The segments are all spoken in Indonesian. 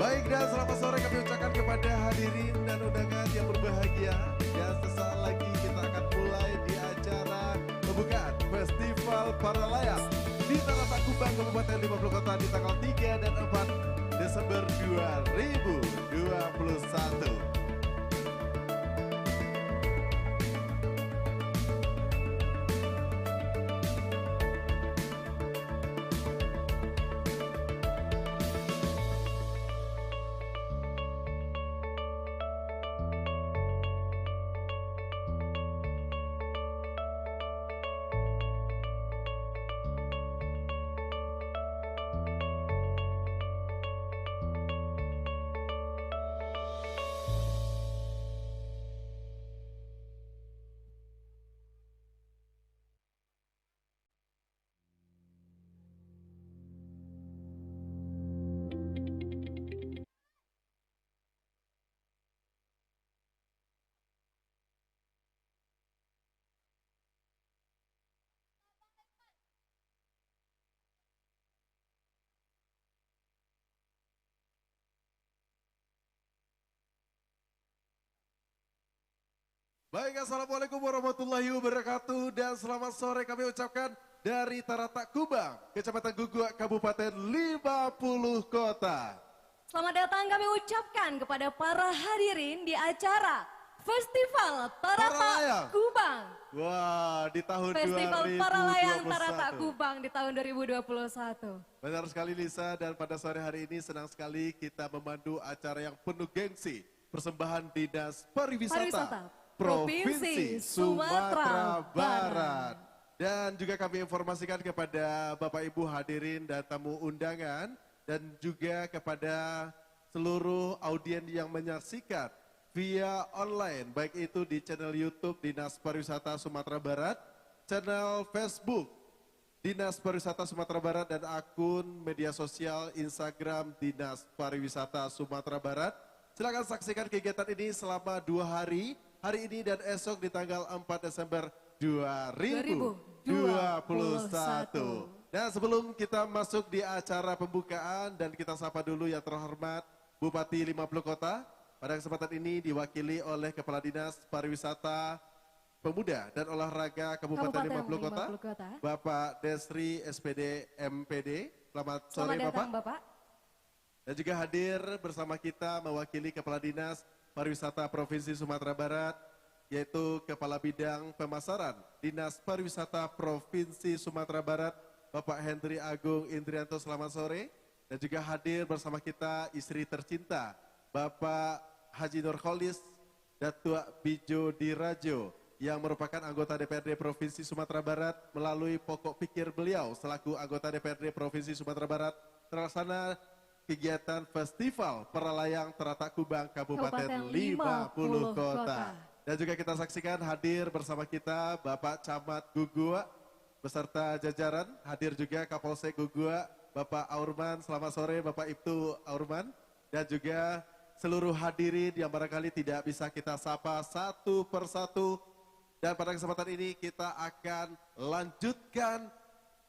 Baik, dan selamat sore kami ucapkan kepada hadirin dan undangan yang berbahagia. Dan sesaat lagi kita akan mulai di acara pembukaan Festival Para Layang di Taratak Kubang, Kabupaten 50 Kota di tanggal 3 dan 4 Desember 2021. Baik, assalamualaikum warahmatullahi wabarakatuh dan selamat sore kami ucapkan dari Taratak Kubang, Kecamatan Gugua, Kabupaten 50 Kota. Selamat datang kami ucapkan kepada para hadirin di acara Festival Taratak Kubang. Wah, di tahun Festival 2021. Para Layang Taratak Kubang di tahun 2021. Benar sekali Lisa, dan pada sore hari ini senang sekali kita memandu acara yang penuh gengsi. Persembahan Dinas Pariwisata Provinsi Sumatera Barat. Dan juga kami informasikan kepada Bapak Ibu hadirin dan tamu undangan dan juga kepada seluruh audien yang menyaksikan via online, baik itu di channel YouTube Dinas Pariwisata Sumatera Barat, channel Facebook Dinas Pariwisata Sumatera Barat, dan akun media sosial Instagram Dinas Pariwisata Sumatera Barat. Silakan saksikan kegiatan ini selama 2 hari. Hari ini dan esok di tanggal 4 Desember 2021. Dan sebelum kita masuk di acara pembukaan dan kita sapa dulu yang terhormat Bupati 50 Kota. Pada kesempatan ini diwakili oleh Kepala Dinas Pariwisata Pemuda dan Olahraga Kabupaten 50 Kota, Bapak Desri SPD MPD. Selamat sore Bapak. Dan juga hadir bersama kita mewakili Kepala Dinas Pariwisata Provinsi Sumatera Barat, yaitu Kepala Bidang Pemasaran Dinas Pariwisata Provinsi Sumatera Barat, Bapak Hendri Agung Indrianto. Selamat sore. Dan juga hadir bersama kita istri tercinta, Bapak Haji Nurholis Datua Bijo Dirajo, yang merupakan anggota DPRD Provinsi Sumatera Barat. Melalui pokok pikir beliau selaku anggota DPRD Provinsi Sumatera Barat, terlaksana kegiatan Festival Para Layang Taratak Kubang, Kabupaten 50 Kota. Dan juga kita saksikan hadir bersama kita Bapak Camat Gugua beserta jajaran. Hadir juga Kapolsek Gugua, Bapak Aurman. Selamat sore Bapak Ibtu Aurman. Dan juga seluruh hadirin yang barangkali tidak bisa kita sapa satu persatu. Dan pada kesempatan ini kita akan lanjutkan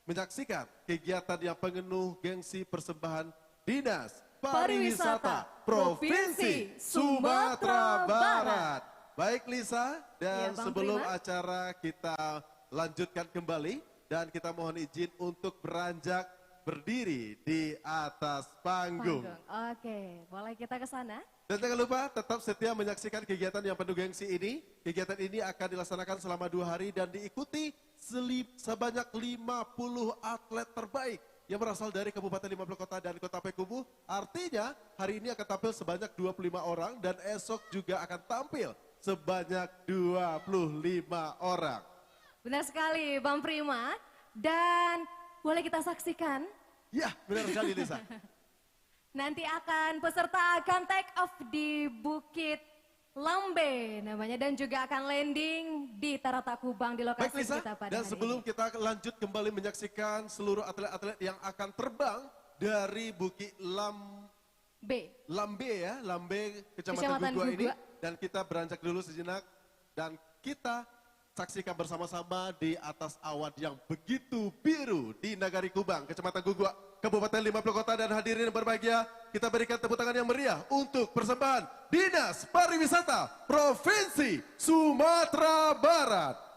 menyaksikan kegiatan yang penuh gengsi persembahan Dinas Pariwisata Provinsi Sumatera Barat. Baik Lisa, dan ya, sebelum acara kita lanjutkan kembali dan kita mohon izin untuk beranjak berdiri di atas panggung. Oke, boleh kita ke sana? Dan jangan lupa tetap setia menyaksikan kegiatan yang penuh gengsi ini. Kegiatan ini akan dilaksanakan selama 2 hari dan diikuti sebanyak 50 atlet terbaik yang berasal dari Kabupaten 50 Kota dan Kota Payakumbuh. Artinya hari ini akan tampil sebanyak 25 orang dan esok juga akan tampil sebanyak 25 orang. Benar sekali Bang Prima, dan boleh kita saksikan? Ya, benar sekali Lisa. Nanti peserta akan take off di Bukit Lambe namanya, dan juga akan landing di Taratak Kubang di lokasi. Baik, Lisa, kita pada dan sebelum ini kita lanjut kembali menyaksikan seluruh atlet-atlet yang akan terbang dari Bukit Lambe ya, Lambe Kecamatan Gugua ini, dan kita beranjak dulu sejenak dan kita saksikan bersama-sama di atas awan yang begitu biru di Nagari Kubang, Kecamatan Gugua, Kabupaten 50 Kota. Dan hadirin yang berbahagia, kita berikan tepuk tangan yang meriah untuk persembahan Dinas Pariwisata Provinsi Sumatera Barat.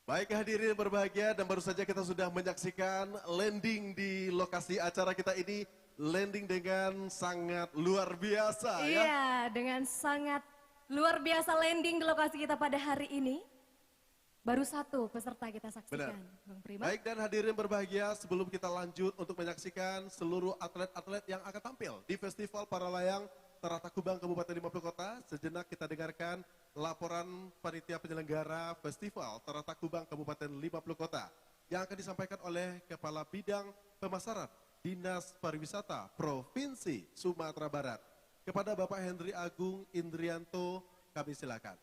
Baik hadirin berbahagia, dan baru saja kita sudah menyaksikan landing di lokasi acara kita ini. Landing dengan sangat luar biasa ya. Iya, dengan sangat luar biasa landing di lokasi kita pada hari ini. Baru satu peserta kita saksikan, Benar. Bang Prima. Baik, dan hadirin berbahagia, sebelum kita lanjut untuk menyaksikan seluruh atlet-atlet yang akan tampil di Festival Para Layang Terata Kubang Kabupaten 50 Kota, sejenak kita dengarkan laporan panitia penyelenggara Festival Terata Kubang Kabupaten 50 Kota yang akan disampaikan oleh Kepala Bidang Pemasaran Dinas Pariwisata Provinsi Sumatera Barat. Kepada Bapak Henry Agung Indrianto, kami silakan.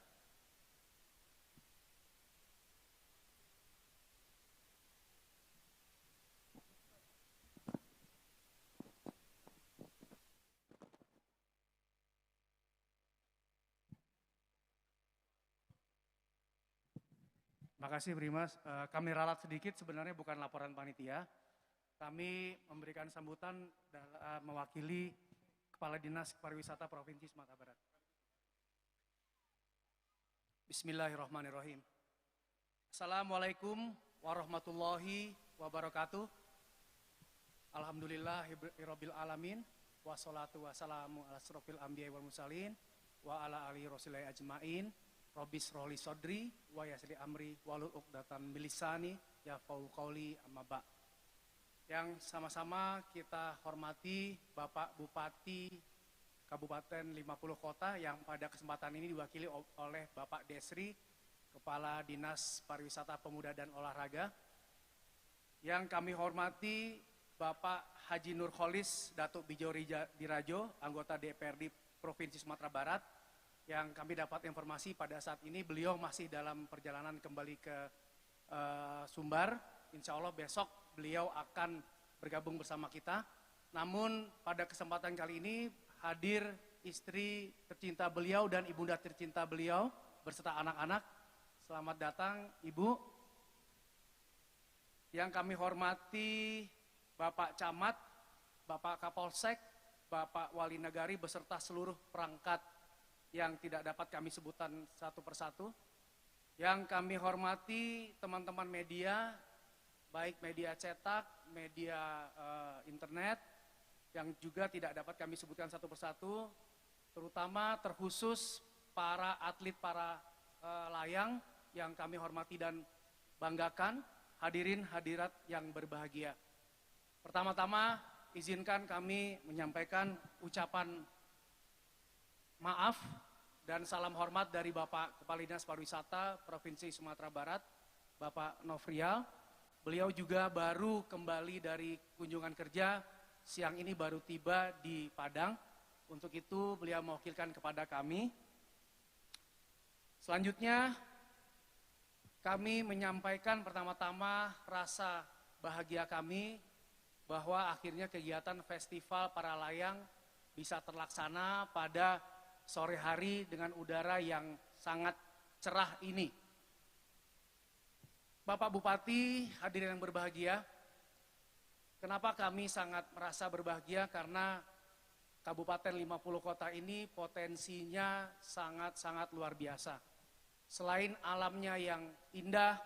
Terima kasih Brimas. Kami ralat sedikit, sebenarnya bukan laporan panitia. Kami memberikan sambutan mewakili Kepala Dinas Pariwisata Provinsi Sumatera Barat. Bismillahirrahmanirrahim. Assalamualaikum warahmatullahi wabarakatuh. Alhamdulillahirabbil alamin. Wassalatu wassalamu ala asrofil anbiya'i wal mursalin wa ala alihi rasulillah ajmain. Robis rohli sodri, wa yasri amri, walul uqdatan milisani, ya qawli amma ba'. Yang sama-sama kita hormati Bapak Bupati Kabupaten 50 Kota yang pada kesempatan ini diwakili oleh Bapak Desri, Kepala Dinas Pariwisata Pemuda dan Olahraga. Yang kami hormati Bapak Haji Nurholis Datuk Bijo Dirajo, anggota DPRD Provinsi Sumatera Barat, yang kami dapat informasi pada saat ini beliau masih dalam perjalanan kembali ke Sumbar. Insya Allah besok beliau akan bergabung bersama kita. Namun pada kesempatan kali ini hadir istri tercinta beliau dan ibunda tercinta beliau beserta anak-anak. Selamat datang Ibu. Yang kami hormati Bapak Camat, Bapak Kapolsek, Bapak Wali Nagari beserta seluruh perangkat yang tidak dapat kami sebutkan satu persatu. Yang kami hormati teman-teman media, baik media cetak, media internet, yang juga tidak dapat kami sebutkan satu persatu, terutama terkhusus para atlet, para layang yang kami hormati dan banggakan, hadirin hadirat yang berbahagia. Pertama-tama izinkan kami menyampaikan ucapan maaf dan salam hormat dari Bapak Kepala Dinas Pariwisata Provinsi Sumatera Barat, Bapak Nofrial. Beliau juga baru kembali dari kunjungan kerja, siang ini baru tiba di Padang. Untuk itu beliau mewakilkan kepada kami. Selanjutnya kami menyampaikan pertama-tama rasa bahagia kami bahwa akhirnya kegiatan Festival Para Layang bisa terlaksana pada sore hari dengan udara yang sangat cerah ini. Bapak Bupati, hadirin yang berbahagia, kenapa kami sangat merasa berbahagia? Karena Kabupaten 50 Kota ini potensinya sangat-sangat luar biasa. Selain alamnya yang indah,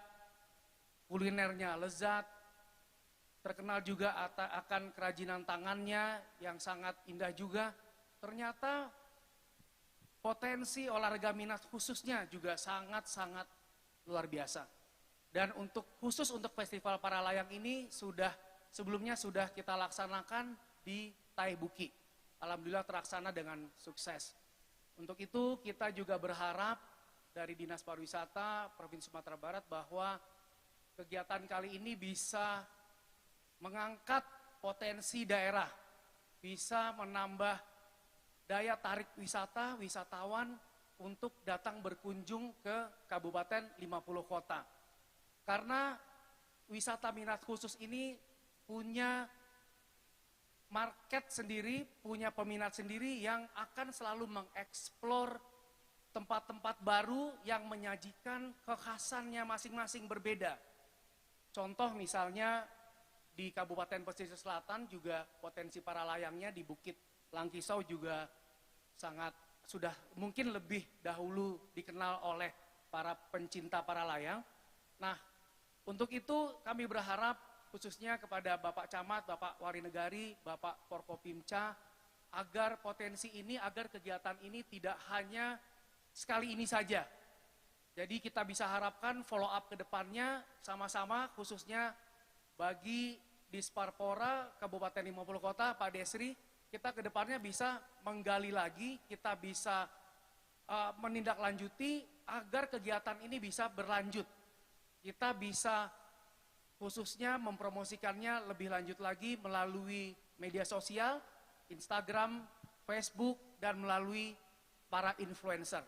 kulinernya lezat, terkenal juga akan kerajinan tangannya yang sangat indah juga, ternyata potensi olahraga minat khususnya juga sangat-sangat luar biasa. Dan khusus untuk Festival Para Layang ini sebelumnya sudah kita laksanakan di Taibuki. Alhamdulillah terlaksana dengan sukses. Untuk itu kita juga berharap dari Dinas Pariwisata Provinsi Sumatera Barat bahwa kegiatan kali ini bisa mengangkat potensi daerah, bisa menambah daya tarik wisatawan untuk datang berkunjung ke Kabupaten 50 Kota. Karena wisata minat khusus ini punya market sendiri, punya peminat sendiri yang akan selalu mengeksplor tempat-tempat baru yang menyajikan kekhasannya masing-masing berbeda. Contoh misalnya di Kabupaten Pesisir Selatan juga potensi para layangnya di Bukit Langkisau juga sangat sudah mungkin lebih dahulu dikenal oleh para pencinta para layang. Nah, untuk itu kami berharap khususnya kepada Bapak Camat, Bapak Warinegari, Bapak Forkopimca, agar potensi ini, agar kegiatan ini tidak hanya sekali ini saja. Jadi kita bisa harapkan follow up ke depannya sama-sama khususnya bagi Disparpora Kabupaten 50 Kota, Pak Desri, kita ke depannya bisa menggali lagi, kita bisa menindaklanjuti agar kegiatan ini bisa berlanjut. Kita bisa khususnya mempromosikannya lebih lanjut lagi melalui media sosial, Instagram, Facebook, dan melalui para influencer.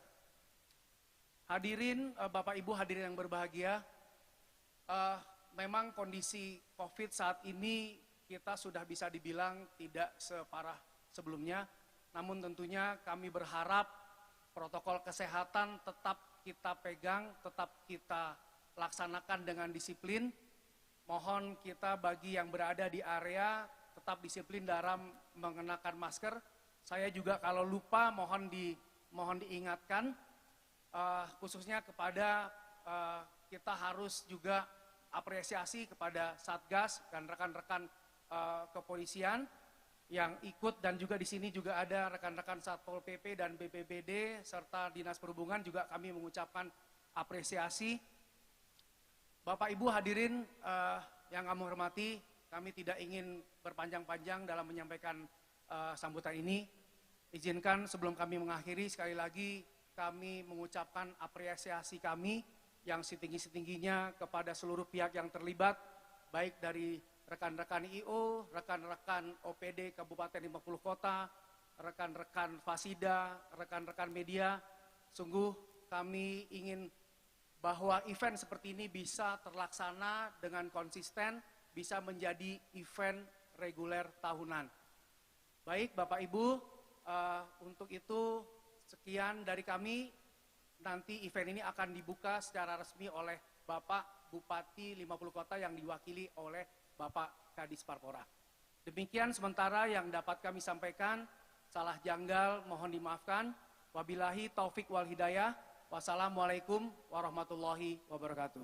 Hadirin, Bapak Ibu hadirin yang berbahagia, memang kondisi COVID saat ini kita sudah bisa dibilang tidak separah sebelumnya, namun tentunya kami berharap protokol kesehatan tetap kita pegang, tetap kita laksanakan dengan disiplin. Mohon kita bagi yang berada di area tetap disiplin dalam mengenakan masker. Saya juga kalau lupa mohon diingatkan, khususnya kepada kita harus juga apresiasi kepada Satgas dan rekan-rekan kepolisian yang ikut, dan juga di sini juga ada rekan-rekan Satpol PP dan BPBD serta Dinas Perhubungan juga kami mengucapkan apresiasi. Bapak Ibu hadirin yang kami hormati, kami tidak ingin berpanjang-panjang dalam menyampaikan sambutan ini. Izinkan sebelum kami mengakhiri sekali lagi kami mengucapkan apresiasi kami yang setinggi-setingginya kepada seluruh pihak yang terlibat, baik dari rekan-rekan IO, rekan-rekan OPD Kabupaten 50 Kota, rekan-rekan Fasida, rekan-rekan media. Sungguh kami ingin bahwa event seperti ini bisa terlaksana dengan konsisten, bisa menjadi event reguler tahunan. Baik Bapak Ibu, untuk itu sekian dari kami. Nanti event ini akan dibuka secara resmi oleh Bapak Bupati 50 Kota yang diwakili oleh Bapak Kadis Parpora. Demikian sementara yang dapat kami sampaikan. Salah janggal mohon dimaafkan. Wabillahi taufik wal hidayah. Wassalamualaikum warahmatullahi wabarakatuh.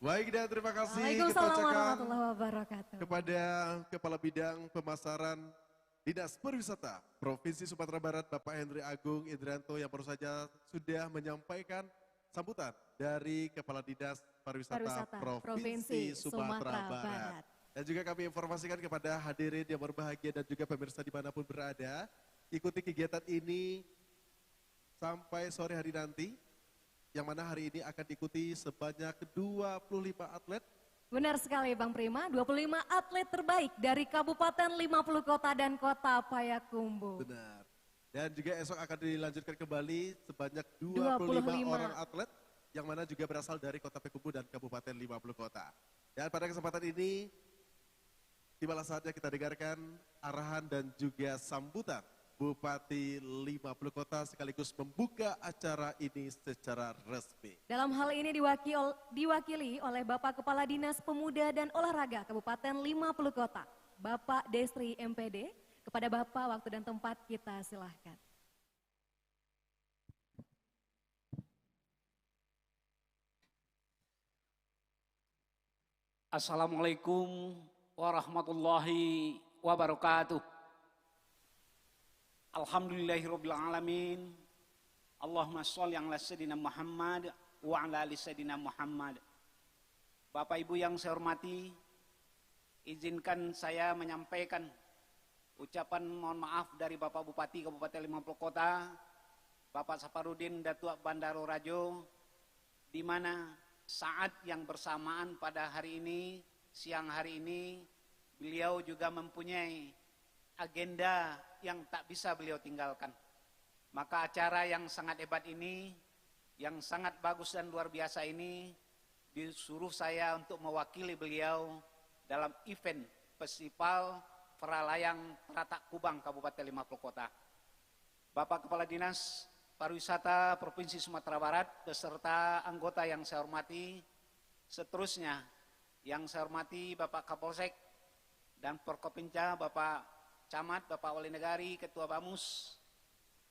Baik, dan terima kasih kita Waalaikumsalam ucapkan warahmatullahi wabarakatuh. kepada Kepala Bidang Pemasaran Dinas Pariwisata Provinsi Sumatera Barat, Bapak Henry Agung Indrianto, yang baru saja sudah menyampaikan sambutan dari Kepala Dinas Pariwisata Provinsi Sumatera Barat. Dan juga kami informasikan kepada hadirin yang berbahagia dan juga pemirsa dimanapun berada, ikuti kegiatan ini sampai sore hari nanti, yang mana hari ini akan diikuti sebanyak 25 atlet. Benar sekali Bang Prima, 25 atlet terbaik dari Kabupaten 50 Kota dan Kota Payakumbuh. Benar. Dan juga esok akan dilanjutkan kembali sebanyak 25 orang atlet, yang mana juga berasal dari Kota Payakumbuh dan Kabupaten 50 Kota. Dan pada kesempatan ini, tibalah saatnya kita dengarkan arahan dan juga sambutan Bupati 50 Kota sekaligus membuka acara ini secara resmi. Dalam hal ini diwakili oleh Bapak Kepala Dinas Pemuda dan Olahraga Kabupaten 50 Kota, Bapak Desri MPD. Kepada Bapak waktu dan tempat kita silahkan. Assalamualaikum warahmatullahi wabarakatuh. Alhamdulillahirrabbilalamin. Allahumma sholli ala sayyidina Muhammad wa ala ali sayyidina Muhammad. Bapak Ibu yang saya hormati, izinkan saya menyampaikan ucapan mohon maaf dari Bapak Bupati Kabupaten 50 Kota, Bapak Saparudin Datuk Bandaro Rajo, di mana saat yang bersamaan pada hari ini, siang hari ini, beliau juga mempunyai agenda yang tak bisa beliau tinggalkan. Maka acara yang sangat hebat ini, yang sangat bagus dan luar biasa ini, disuruh saya untuk mewakili beliau dalam event Festival Peralayang Teratak Kubang Kabupaten 50 Kota. Bapak Kepala Dinas Pariwisata Provinsi Sumatera Barat beserta anggota yang saya hormati, seterusnya yang saya hormati Bapak Kapolsek dan Forkopimda, Bapak Camat, Bapak Wali Negari, Ketua Bamus,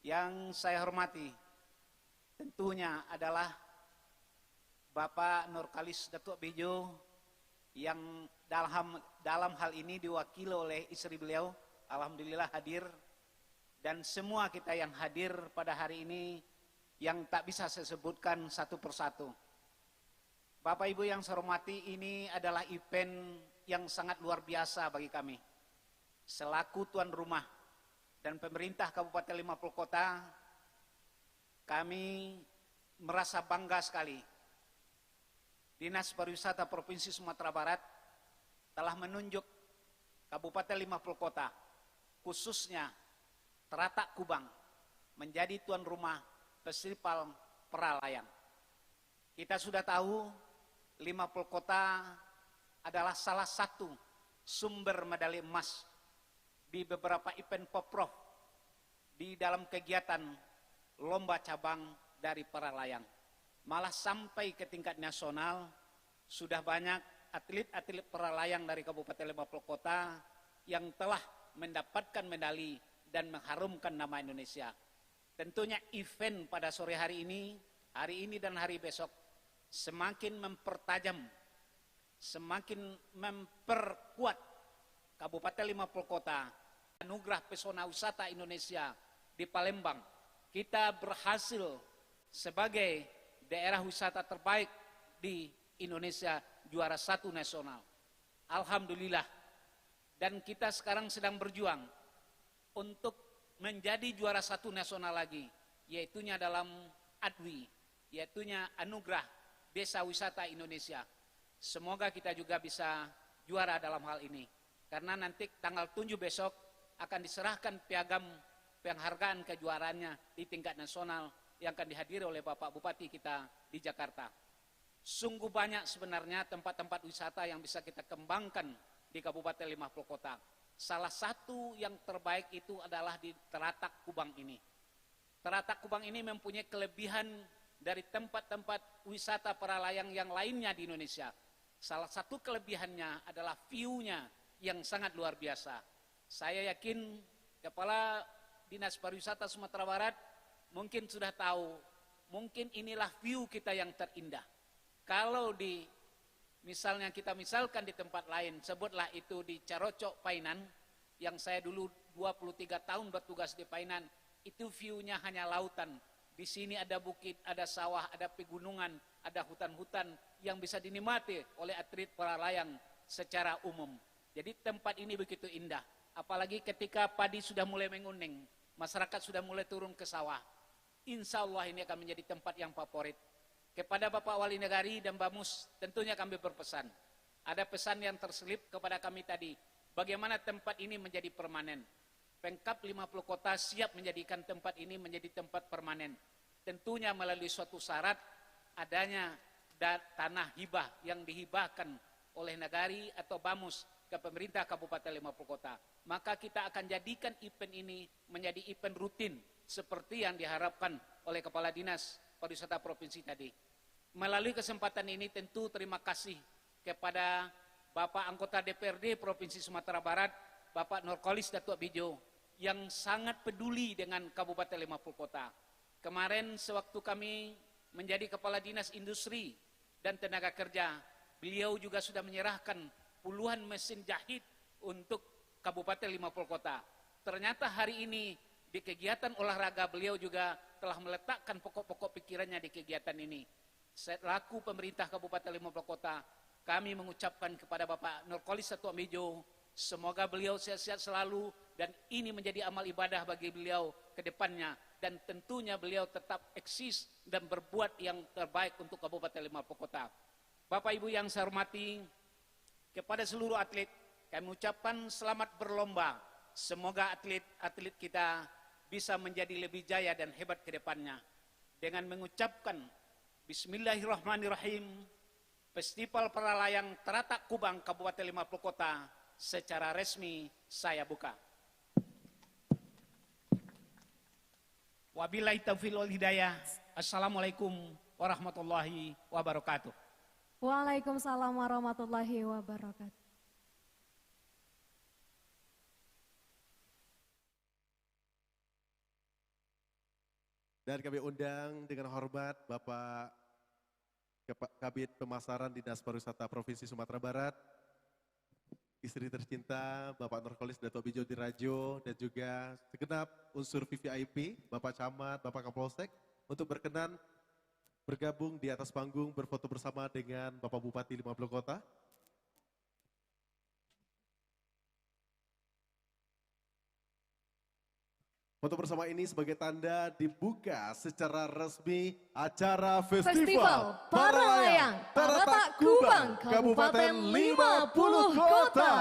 yang saya hormati tentunya adalah Bapak Nurkalis Datuk Bejo yang dalam hal ini diwakili oleh istri beliau, alhamdulillah hadir, dan semua kita yang hadir pada hari ini yang tak bisa saya sebutkan satu persatu. Bapak Ibu yang saya hormati, ini adalah event yang sangat luar biasa bagi kami. Selaku tuan rumah dan pemerintah Kabupaten 50 Kota, kami merasa bangga sekali. Dinas Pariwisata Provinsi Sumatera Barat telah menunjuk Kabupaten 50 Kota, khususnya Teratak Kubang, menjadi tuan rumah Festival Peralayang. Kita sudah tahu 50 Kota adalah salah satu sumber medali emas di beberapa event Poprov di dalam kegiatan lomba cabang dari Peralayang. Malah sampai ke tingkat nasional, sudah banyak atlet-atlet peralayang dari Kabupaten 50 Kota yang telah mendapatkan medali dan mengharumkan nama Indonesia. Tentunya event pada sore hari ini dan hari besok semakin mempertajam, semakin memperkuat Kabupaten 50 Kota, anugerah pesona wisata Indonesia di Palembang. Kita berhasil sebagai daerah wisata terbaik di Indonesia, juara 1 nasional. Alhamdulillah. Dan kita sekarang sedang berjuang untuk menjadi juara 1 nasional lagi, yaitunya dalam ADWI, yaitunya Anugerah Desa Wisata Indonesia. Semoga kita juga bisa juara dalam hal ini. Karena nanti tanggal 7 besok akan diserahkan piagam penghargaan kejuaraannya di tingkat nasional yang akan dihadiri oleh Bapak Bupati kita di Jakarta. Sungguh banyak sebenarnya tempat-tempat wisata yang bisa kita kembangkan di Kabupaten 50 Kota. Salah satu yang terbaik itu adalah di Teratak Kubang ini. Teratak Kubang ini mempunyai kelebihan dari tempat-tempat wisata peralayang yang lainnya di Indonesia. Salah satu kelebihannya adalah view-nya yang sangat luar biasa. Saya yakin Kepala Dinas Pariwisata Sumatera Barat mungkin sudah tahu, mungkin inilah view kita yang terindah. Kalau misalnya kita misalkan di tempat lain, sebutlah itu di Carocok Painan, yang saya dulu 23 tahun bertugas di Painan, itu view-nya hanya lautan. Di sini ada bukit, ada sawah, ada pegunungan, ada hutan-hutan yang bisa dinikmati oleh atlet peralayang secara umum. Jadi tempat ini begitu indah, apalagi ketika padi sudah mulai menguning, masyarakat sudah mulai turun ke sawah. Insya Allah ini akan menjadi tempat yang favorit. Kepada Bapak Wali Negari dan Bamus, tentunya kami berpesan. Ada pesan yang terselip kepada kami tadi, bagaimana tempat ini menjadi permanen. Pemkab 50 Kota siap menjadikan tempat ini menjadi tempat permanen. Tentunya melalui suatu syarat adanya tanah hibah yang dihibahkan oleh Negari atau Bamus ke pemerintah Kabupaten 50 Kota. Maka kita akan jadikan event ini menjadi event rutin, seperti yang diharapkan oleh Kepala Dinas Pariwisata Provinsi tadi. Melalui kesempatan ini tentu terima kasih kepada Bapak Anggota DPRD Provinsi Sumatera Barat, Bapak Nurkalis Datuk Bejo, yang sangat peduli dengan Kabupaten 50 Kota. Kemarin sewaktu kami menjadi Kepala Dinas Industri dan Tenaga Kerja, beliau juga sudah menyerahkan puluhan mesin jahit untuk Kabupaten 50 Kota. Ternyata hari ini di kegiatan olahraga beliau juga telah meletakkan pokok-pokok pikirannya di kegiatan ini. Selaku pemerintah Kabupaten 50 Kota, kami mengucapkan kepada Bapak Nurkalis Datuk Bejo, semoga beliau sehat-sehat selalu dan ini menjadi amal ibadah bagi beliau ke depannya, dan tentunya beliau tetap eksis dan berbuat yang terbaik untuk Kabupaten 50 Kota. Bapak Ibu yang saya hormati, kepada seluruh atlet kami ucapkan selamat berlomba. Semoga atlet-atlet kita bisa menjadi lebih jaya dan hebat ke depannya. Dengan mengucapkan Bismillahirrahmanirrahim, Festival Paralayang Taratak Kubang Kabupaten 50 Kota secara resmi saya buka. Wabillahi taufiq wal hidayah. Assalamualaikum warahmatullahi wabarakatuh. Waalaikumsalam warahmatullahi wabarakatuh. Dan kami undang dengan hormat Bapak Kabid Pemasaran Dinas Pariwisata Provinsi Sumatera Barat, istri tercinta Bapak Nurkolis Dato' Bijo Dirajo, dan juga segenap unsur VVIP, Bapak Camat, Bapak Kapolsek, untuk berkenan bergabung di atas panggung berfoto bersama dengan Bapak Bupati 50 Kota. Foto bersama ini sebagai tanda dibuka secara resmi acara Festival Paralayang Taratak Kubang Kabupaten 50 Kota.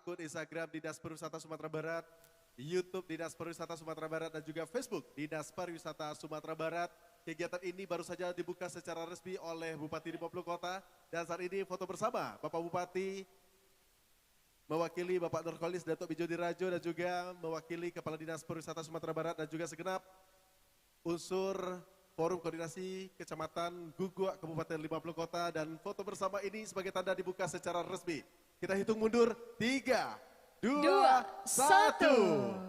Akun Instagram Dinas Pariwisata Sumatera Barat, YouTube Dinas Pariwisata Sumatera Barat, dan juga Facebook Dinas Pariwisata Sumatera Barat. Kegiatan ini baru saja dibuka secara resmi oleh Bupati 50 Kota, dan saat ini foto bersama Bapak Bupati mewakili Bapak Nurkolis Dato' Bijo Dirajo, dan juga mewakili Kepala Dinas Pariwisata Sumatera Barat, dan juga segenap unsur Forum Koordinasi Kecamatan Guguk Kabupaten 50 Kota, dan foto bersama ini sebagai tanda dibuka secara resmi. Kita hitung mundur, 3, 2, 1.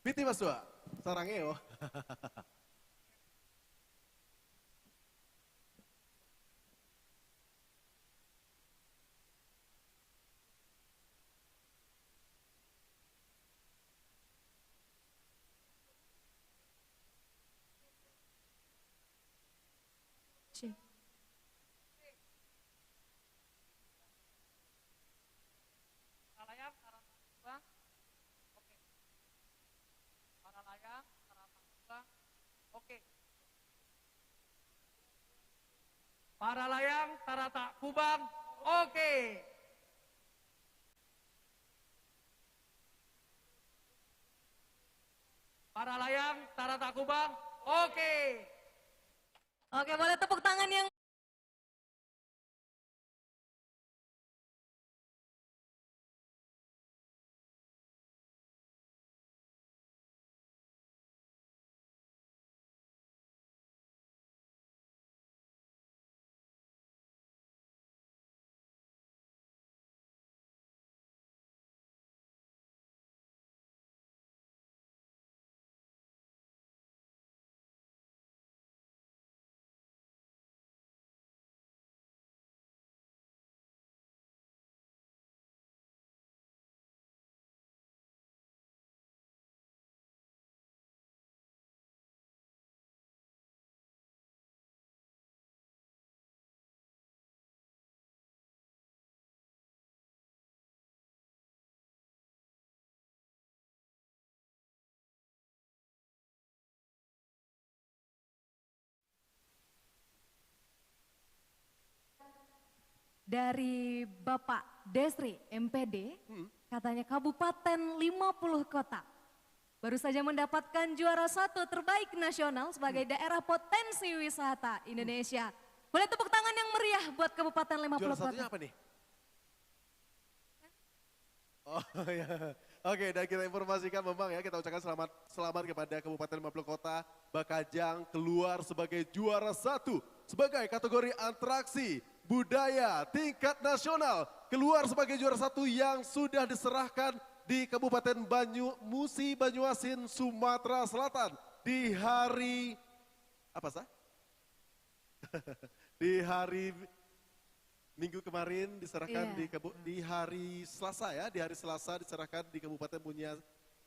Piti Mas Tua, sarangnya yo. Paralayang Taratak Kubang. Oke. Paralayang Taratak Kubang. Oke. Paralayang Taratak Kubang. Oke. Paralayang Taratak Kubang. Oke. Oke, boleh tepuk tangan yang dari Bapak Desri MPD, katanya Kabupaten 50 Kota. Baru saja mendapatkan juara 1 terbaik nasional sebagai daerah potensi wisata Indonesia. Boleh tepuk tangan yang meriah buat Kabupaten 50 Juara Kota. satunya apa nih? Oh ya, oke, dan kita informasikan memang ya, kita ucapkan selamat kepada Kabupaten 50 Kota Bakajang keluar sebagai juara 1 sebagai kategori atraksi budaya tingkat nasional, keluar sebagai juara 1 yang sudah diserahkan di Kabupaten Musi Banyuasin, Sumatera Selatan di hari apa sah? Di hari Minggu kemarin diserahkan Iya. di hari Selasa ya, di hari Selasa diserahkan di Kabupaten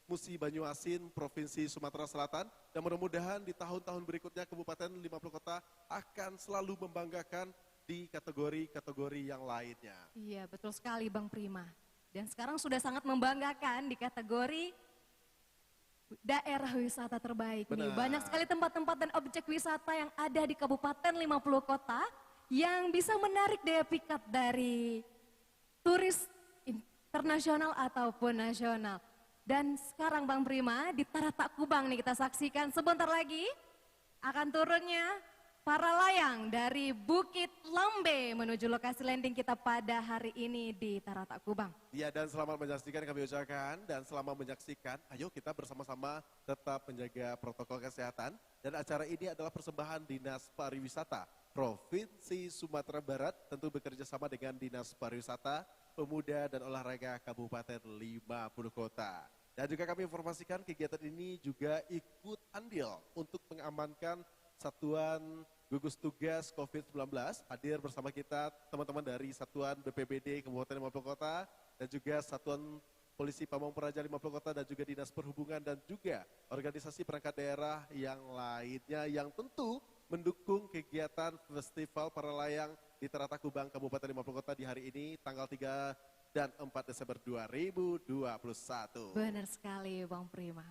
Musi Banyuasin, Provinsi Sumatera Selatan. Dan mudah-mudahan di tahun-tahun berikutnya Kabupaten 50 Kota akan selalu membanggakan di kategori-kategori yang lainnya. Iya, betul sekali Bang Prima. Dan sekarang sudah sangat membanggakan di kategori daerah wisata terbaik nih. Benar. Banyak sekali tempat-tempat dan objek wisata yang ada di Kabupaten 50 Kota yang bisa menarik daya pikat dari turis internasional ataupun nasional. Dan sekarang Bang Prima di Taratak Kubang nih kita saksikan sebentar lagi akan turunnya para layang dari Bukit Lambe menuju lokasi landing kita pada hari ini di Taratak Kubang. Iya, dan selamat menyaksikan kami ucapkan, dan selama menyaksikan, ayo kita bersama-sama tetap menjaga protokol kesehatan. Dan acara ini adalah persembahan Dinas Pariwisata Provinsi Sumatera Barat, tentu bekerja sama dengan Dinas Pariwisata, Pemuda dan Olahraga Kabupaten 50 Kota. Dan juga kami informasikan kegiatan ini juga ikut andil untuk mengamankan Satuan Gugus Tugas COVID-19, hadir bersama kita teman-teman dari Satuan BPBD Kabupaten 50 Kota dan juga Satuan Polisi Pamong Praja 50 Kota dan juga Dinas Perhubungan dan juga organisasi perangkat daerah yang lainnya yang tentu mendukung kegiatan Festival Para Layang di Taratak Kubang Kabupaten 50 Kota di hari ini tanggal 3 dan 4 Desember 2021. Benar sekali Bang Prima.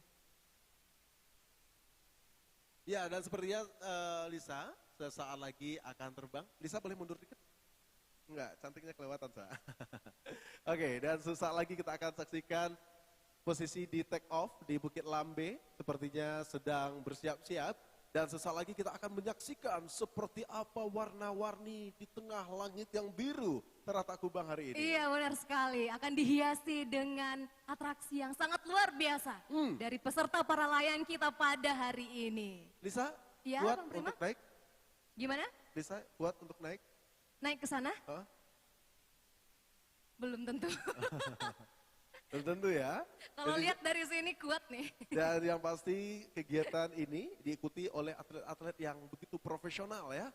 Ya, dan sepertinya Lisa sesaat lagi akan terbang. Lisa boleh mundur dikit? Enggak, cantiknya kelewatan, Sa. Oke, dan sesaat lagi kita akan saksikan posisi di take off di Bukit Lambe. Sepertinya sedang bersiap-siap. Dan sesaat lagi kita akan menyaksikan seperti apa warna-warni di tengah langit yang biru Taratak Kubang hari ini. Iya benar sekali, akan dihiasi dengan atraksi yang sangat luar biasa dari peserta para layang kita pada hari ini. Lisa, Ya, kuat Bang Prima? untuk naik? Gimana? Lisa, kuat untuk naik? Naik ke sana? Hah? Belum tentu. Belum tentu ya. Kalau Jadi- lihat dari sini kuat nih. Dan yang pasti kegiatan ini diikuti oleh atlet-atlet yang begitu profesional ya.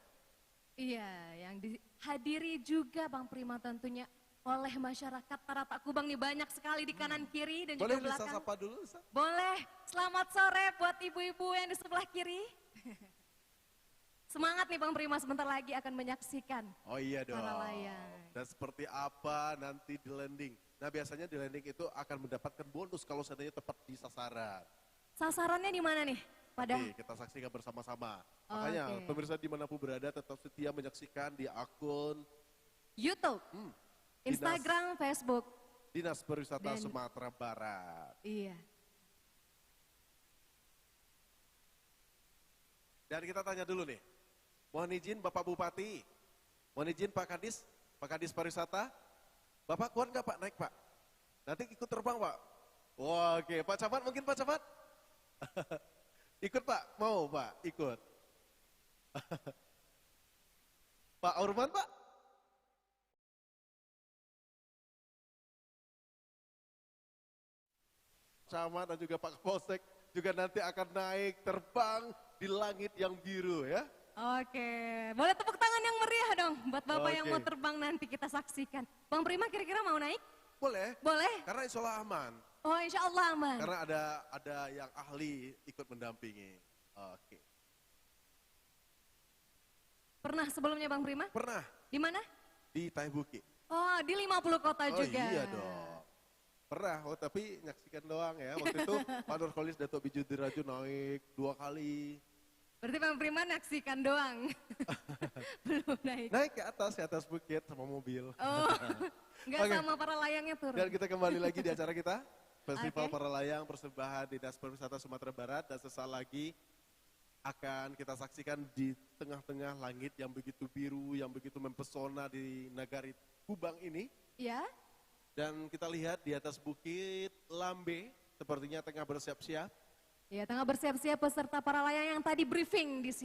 Iya, yang dihadiri juga Bang Prima tentunya oleh masyarakat Taratak Kubang nih banyak sekali di kanan kiri dan Boleh juga Lisa belakang. sapa dulu Lisa? Boleh, selamat sore buat ibu-ibu yang di sebelah kiri. Semangat nih Bang Prima, sebentar lagi akan menyaksikan. Oh iya dong. Para layang. Dan seperti apa nanti di landing. Nah biasanya di landing itu akan mendapatkan bonus kalau seandainya tepat di sasaran. Sasarannya di mana nih? Pada Oke, kita saksikan bersama-sama. Makanya Oke. pemirsa dimanapun berada tetap setia menyaksikan di akun YouTube, Instagram, Facebook. Dinas Pariwisata Dan- Sumatera Barat. Iya. Dan kita tanya dulu nih, mohon izin Bapak Bupati, mohon izin Pak Kadis Pariwisata, Bapak kuat nggak Pak naik Pak? Nanti ikut terbang Pak? Wah, oke, Pak Camat mungkin Pak Camat? Ikut Pak, mau Pak, ikut. Pak Aurman Pak? Camat dan juga Pak Kapolsek juga nanti akan naik terbang di langit yang biru ya. Oke, boleh tepuk tangan yang meriah dong buat Bapak yang Oke. mau terbang nanti kita saksikan. Bang Prima kira-kira mau naik? Boleh, Boleh? karena insya Allah aman. Oh insya Allah aman. Karena ada yang ahli ikut mendampingi. Oke. Pernah sebelumnya Bang Prima? Pernah Di mana? di Taibuki. Oh di 50 kota Oh juga. iya dong. Pernah, tapi nyaksikan doang ya. Waktu itu Pak Nurholis Datuk Biju Diraju naik 2 kali. Berarti Bang Prima naksikan doang. Belum naik. Naik ke atas bukit sama mobil. Oh, nggak Oke. sama para layangnya turun. Dan kita kembali lagi di acara kita. Festival Oke. Para Layang Persembahan Dinas Pariwisata Sumatera Barat. Dan sesaat lagi akan kita saksikan di tengah-tengah langit yang begitu biru, yang begitu mempesona di Nagari Kubang ini. Ya, Dan kita lihat di atas Bukit Lambe, sepertinya tengah bersiap-siap. ya tengah bersiap-siap peserta para layang yang tadi briefing di sini.